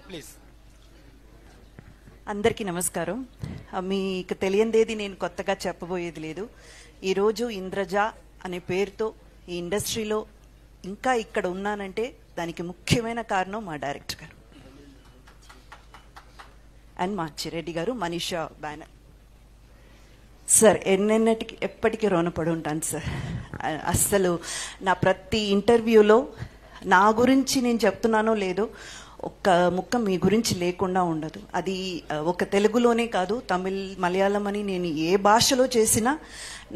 Please. అందరికీ నమస్కారం. మీకు తెలియందేది నేను కొత్తగా చెప్పబోయేది లేదు. ఈరోజు ఇంద్రజ అనే పేరుతో ఈ ఇండస్ట్రీలో ఇంకా ఇక్కడ ఉన్నానంటే దానికి ముఖ్యమైన కారణం మా డైరెక్టర్ గారు అండ్ మా చిరెడ్డి గారు, మనీషా బ్యానర్. సార్ ఎప్పటికీ రుణపడి ఉంటాను సార్. అస్సలు నా ప్రతి ఇంటర్వ్యూలో నా గురించి నేను చెప్తున్నానో లేదో ఒక్క ముక్క మీ గురించి లేకుండా ఉండదు. అది ఒక తెలుగులోనే కాదు, తమిళ్, మలయాళం అని నేను ఏ భాషలో చేసినా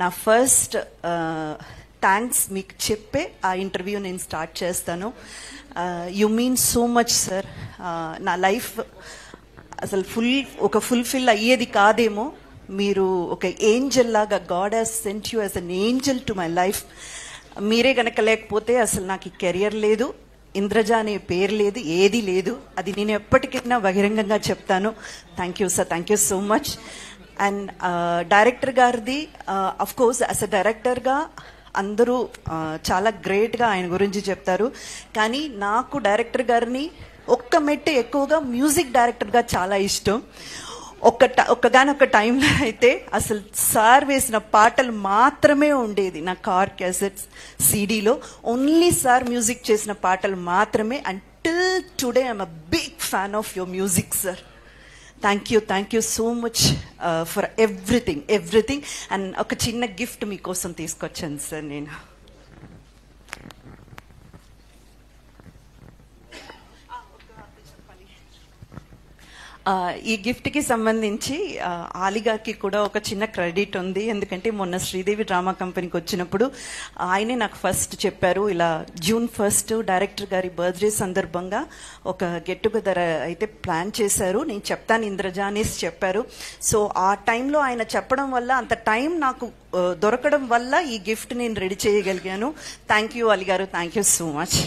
నా ఫస్ట్ థ్యాంక్స్ మీకు చెప్పే ఆ ఇంటర్వ్యూ నేను స్టార్ట్ చేస్తాను. You mean so much sir. నా లైఫ్ అసలు ఫుల్ఫిల్ అయ్యేది కాదేమో. మీరు ఒక ఏంజల్ లాగా, God has sent you as an angel to my life. మీరే గనక లేకపోతే అసలు నాకు ఈ కెరియర్ లేదు, ఇంద్రజ అనే పేరు లేదు, ఏది లేదు. అది నేను ఎప్పటికైనా బహిరంగంగా చెప్తాను. Thank you sir, thank you so much. And director గారిది అఫ్ కోర్స్ యాజ్ అ డైరెక్టర్గా అందరూ చాలా గ్రేట్గా ఆయన గురించి చెప్తారు. కానీ నాకు డైరెక్టర్ గారిని ఒక్క మెట్టు ఎక్కువగా మ్యూజిక్ డైరెక్టర్గా చాలా ఇష్టం. ఒక్కగానొక్క టైంలో అయితే అసలు సార్ వేసిన పాటలు మాత్రమే ఉండేది నా కార్ క్యాసెట్స్ సీడీలో. ఓన్లీ సార్ మ్యూజిక్ చేసిన పాటలు మాత్రమే. Until today I'm a big fan of your music sir. Thank you so much for everything. And ఒక చిన్న గిఫ్ట్ మీకోసం తీసుకొచ్చాను సార్ నేను. ఈ గిఫ్ట్కి సంబంధించి ఆలి గారికి కూడా ఒక చిన్న క్రెడిట్ ఉంది. ఎందుకంటే మొన్న శ్రీదేవి డ్రామా కంపెనీకి వచ్చినప్పుడు ఆయనే నాకు ఫస్ట్ చెప్పారు, ఇలా June 1 డైరెక్టర్ గారి బర్త్డే సందర్భంగా ఒక గెట్ టుగెదర్ అయితే ప్లాన్ చేశారు, నేను చెప్తాను ఇంద్రజ అనేసి చెప్పారు. సో ఆ టైంలో ఆయన చెప్పడం వల్ల, అంత టైం నాకు దొరకడం వల్ల ఈ గిఫ్ట్ నేను రెడీ చేయగలిగాను. థ్యాంక్ యూ అలి గారు, thank you so much.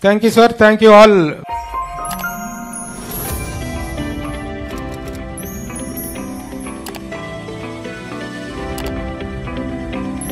Thank you, sir. Thank you all.